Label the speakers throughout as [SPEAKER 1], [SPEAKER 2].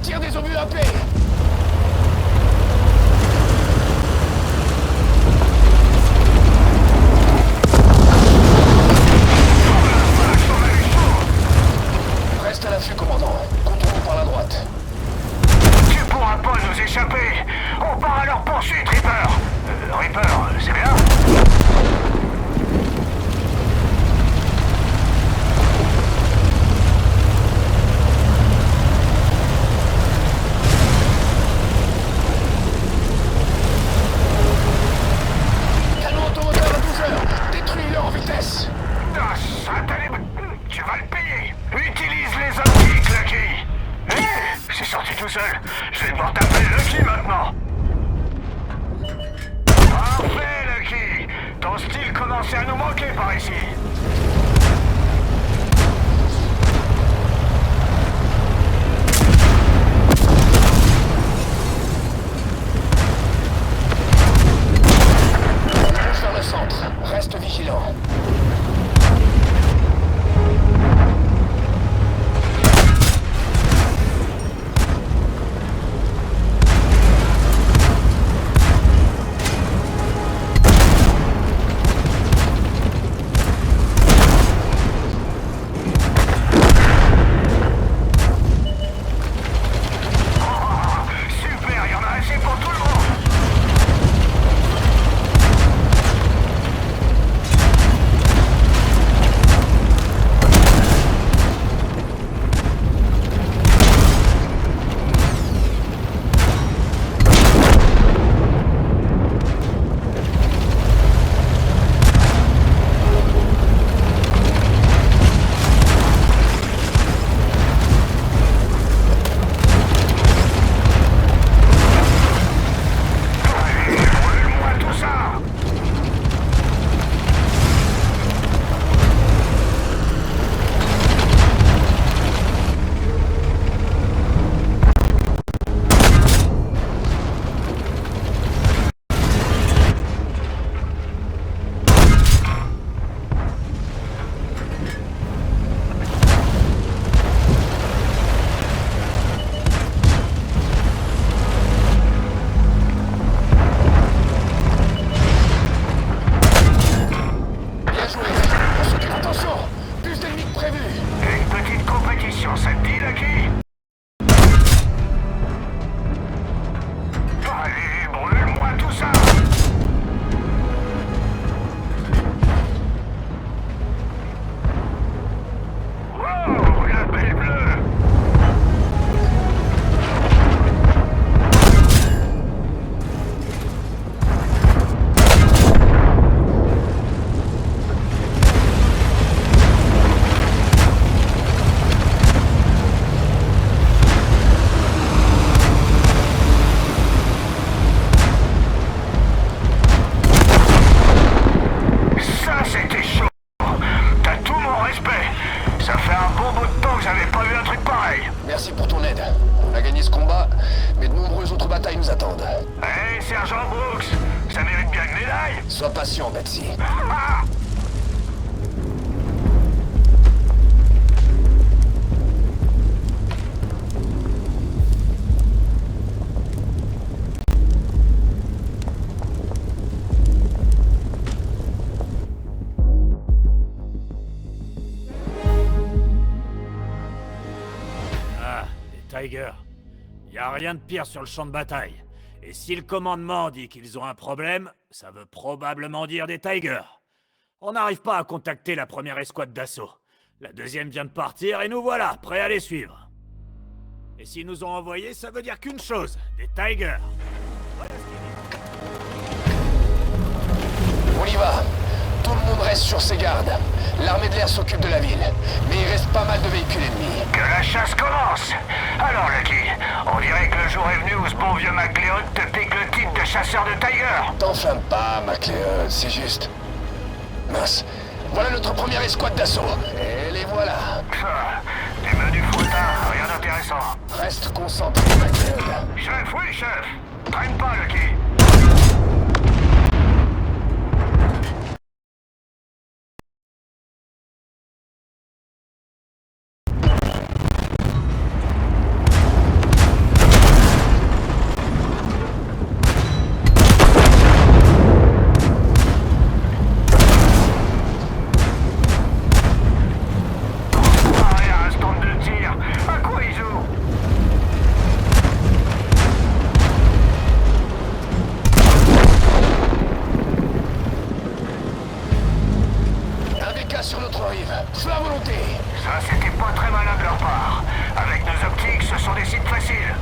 [SPEAKER 1] Tire des obus AP. Reste à l'affût, commandant. Contournons par la droite.
[SPEAKER 2] Tu pourras pas nous échapper. On part à leur poursuite, Reaper. Reaper, c'est bien?
[SPEAKER 1] Canon automoteur à 12 heures. Détruis-le en vitesse.
[SPEAKER 2] Ah, satané, tu vas le payer. Utilise les optiques, Lucky. C'est sorti tout seul. Je vais devoir t'appeler Lucky maintenant. Parfait, Lucky. Ton style commençait à nous manquer par ici.
[SPEAKER 1] Bouge vers le centre. Reste vigilant.
[SPEAKER 2] Super, il y en a assez pour tout le monde. Brûle-moi tout ça.
[SPEAKER 1] Bien joué. On s'occupe. Attention. Plus d'ennemis que prévu.
[SPEAKER 2] Une petite compétition, ça te dit, Lucky? Allez, brûle-moi tout ça. Wow, la belle bleue. Ça, c'était chaud. T'as tout mon respect. Ça fait un bon bout de temps que j'avais pas vu un truc pareil.
[SPEAKER 1] Merci pour ton aide. On a gagné ce combat, mais de nombreuses autres batailles nous attendent.
[SPEAKER 2] Hé, Sergent Brooks, ça mérite bien une médaille.
[SPEAKER 1] Sois patient, Betsy.
[SPEAKER 2] Ah!
[SPEAKER 3] Ah, les Tigers. Y a rien de pire sur le champ de bataille. Et si le commandement dit qu'ils ont un problème, ça veut probablement dire des Tigers. On n'arrive pas à contacter la première escouade d'assaut. La deuxième vient de partir et nous voilà, prêts à les suivre. Et s'ils nous ont envoyés, ça veut dire qu'une chose, des Tigers. Voilà ce qu'il dit.
[SPEAKER 1] On y va. Tout le monde reste sur ses gardes. L'armée de l'air s'occupe de la ville, mais il reste pas mal de véhicules ennemis.
[SPEAKER 2] Que la chasse commence. Alors, Lucky, on dirait que le jour est venu où ce bon vieux McLeod te pique le titre de chasseur de Tiger.
[SPEAKER 1] T'enflamme pas, McLeod, c'est juste. Mince. Voilà notre première escouade d'assaut. Et les voilà.
[SPEAKER 2] Des menus foutards, rien d'intéressant.
[SPEAKER 1] Reste concentré, McLeod.
[SPEAKER 2] Chef, oui, chef. Traîne pas, Lucky.
[SPEAKER 1] feu à volonté.
[SPEAKER 2] Ça, c'était pas très malin de leur part. Avec nos optiques, ce sont des cibles faciles.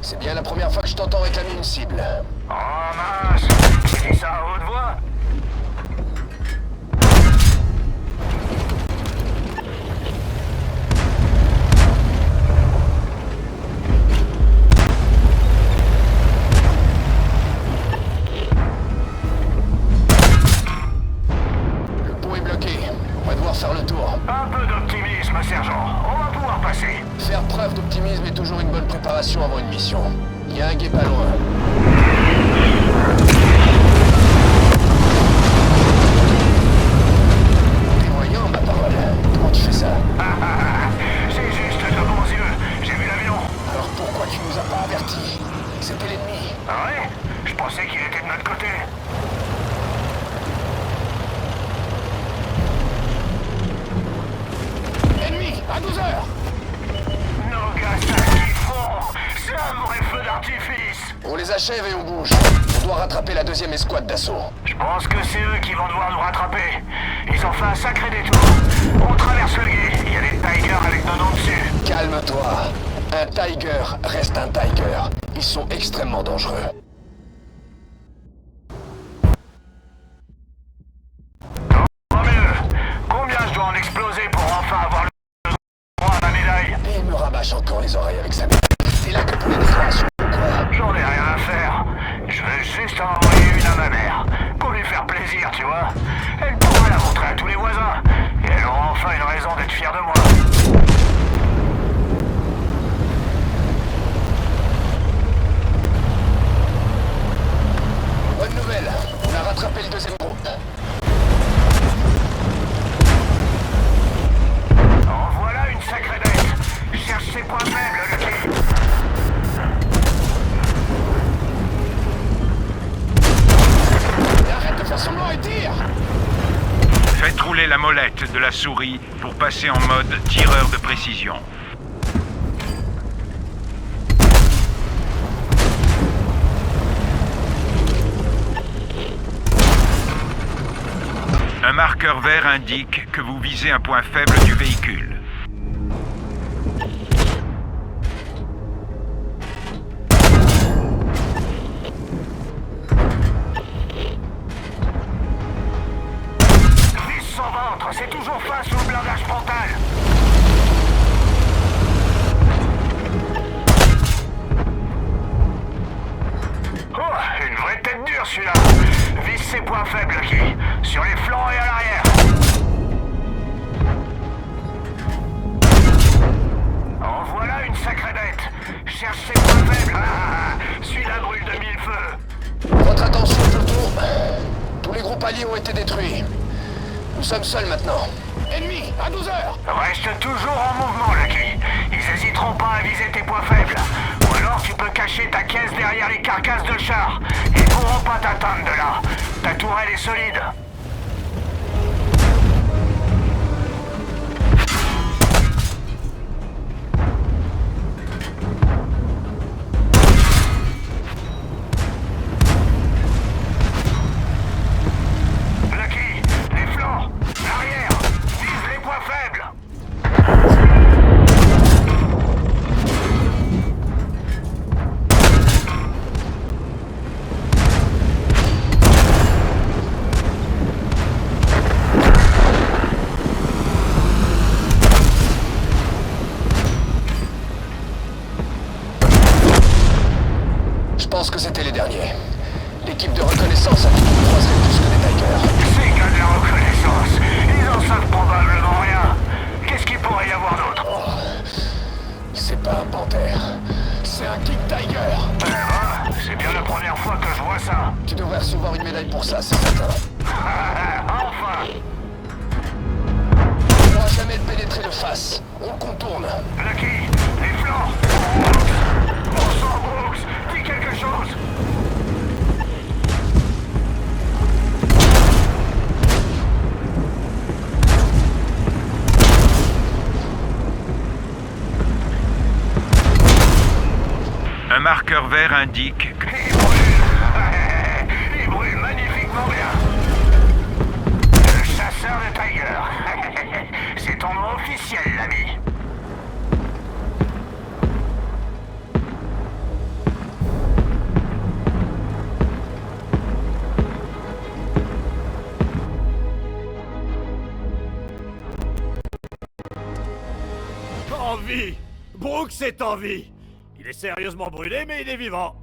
[SPEAKER 1] C'est bien la première fois que je t'entends réclamer une cible.
[SPEAKER 2] Oh mince, tu dis ça à haute voix?
[SPEAKER 1] Le pont est bloqué. On va devoir faire le tour.
[SPEAKER 2] Un peu d'optimisme, sergent. On va pouvoir passer.
[SPEAKER 1] Faire preuve d'optimisme est toujours une bonne préparation avant une mission. Il y a un guet pas loin. T'es voyant, ma parole. Comment tu fais ça?
[SPEAKER 2] C'est juste de bons yeux. J'ai vu l'avion.
[SPEAKER 1] Alors pourquoi tu nous as pas avertis? C'était l'ennemi.
[SPEAKER 2] Ah ouais? Je pensais qu'il était de notre côté.
[SPEAKER 1] Ennemi, à 12 heures!
[SPEAKER 2] Nos gars savent ce qu'ils font. C'est un vrai feu d'artifice.
[SPEAKER 1] On les achève et on bouge. On doit rattraper la deuxième escouade d'assaut.
[SPEAKER 2] Je pense que c'est eux qui vont devoir nous rattraper. Ils ont fait un sacré détour. On traverse le gué. Il y a des Tigers avec nos noms dessus.
[SPEAKER 1] Calme-toi. Un Tiger reste un Tiger. Ils sont extrêmement dangereux.
[SPEAKER 2] Tant mieux. Combien je dois en exploser pour enfin avoir le droit à la médaille?
[SPEAKER 1] Et il me rabâche encore les oreilles avec sa médaille. C'est là que pour les déclarations.
[SPEAKER 2] J'en ai rien à faire. Je veux juste en envoyer une à ma mère. Pour lui faire plaisir, tu vois. Elle pourra la montrer à tous les voisins. Et elle aura enfin une raison d'être fière de moi.
[SPEAKER 1] Bonne nouvelle, on a rattrapé le deuxième groupe.
[SPEAKER 2] En voilà une sacrée bête. Cherche ses points faibles, Lucky.
[SPEAKER 1] Arrête de faire semblant et tire!
[SPEAKER 4] Faites rouler la molette de la souris pour passer en mode tireur de précision. Un marqueur vert indique que vous visez un point faible du véhicule.
[SPEAKER 2] Vise son ventre, c'est toujours face au blindage frontal. Oh, une vraie tête dure celui-là. Vise ses points faibles, Lucky. Sur les flancs et à l'arrière. En voilà une sacrée bête. Cherche ses points faibles. Celui-là brûle de mille feux.
[SPEAKER 1] Votre attention, peloton. Tous les groupes alliés ont été détruits. Nous sommes seuls maintenant. Ennemi, à 12 heures!
[SPEAKER 2] Reste toujours en mouvement, Lucky. Ils hésiteront pas à viser tes points faibles. Ou alors tu peux cacher ta caisse derrière les carcasses de chars. Ils pourront pas t'atteindre de là. Ta tourelle est solide. Lucky, les flancs, l'arrière, vise les points faibles.
[SPEAKER 1] Je pense que c'était les derniers. L'équipe de reconnaissance a dit qu'on croiserait plus que des Tigers.
[SPEAKER 2] C'est que de la reconnaissance. Ils en savent probablement rien. Qu'est-ce qu'il pourrait y avoir d'autre?
[SPEAKER 1] C'est pas un panthère. C'est un King Tiger.
[SPEAKER 2] Eh ben, c'est bien la première fois que je vois ça.
[SPEAKER 1] Tu devrais recevoir une médaille pour ça, c'est certain.
[SPEAKER 2] Enfin.
[SPEAKER 1] On pourra jamais le pénétrer. On contourne.
[SPEAKER 2] Lucky, les flancs. Bon sang, Brooks, dis quelque chose.
[SPEAKER 4] Un marqueur vert indique que...
[SPEAKER 2] Il brûle. Il brûle magnifiquement bien. Le chasseur de Tiger. C'est ton nom officiel, l'ami.
[SPEAKER 3] En vie! Brooks est en vie! Il est sérieusement brûlé, mais il est vivant.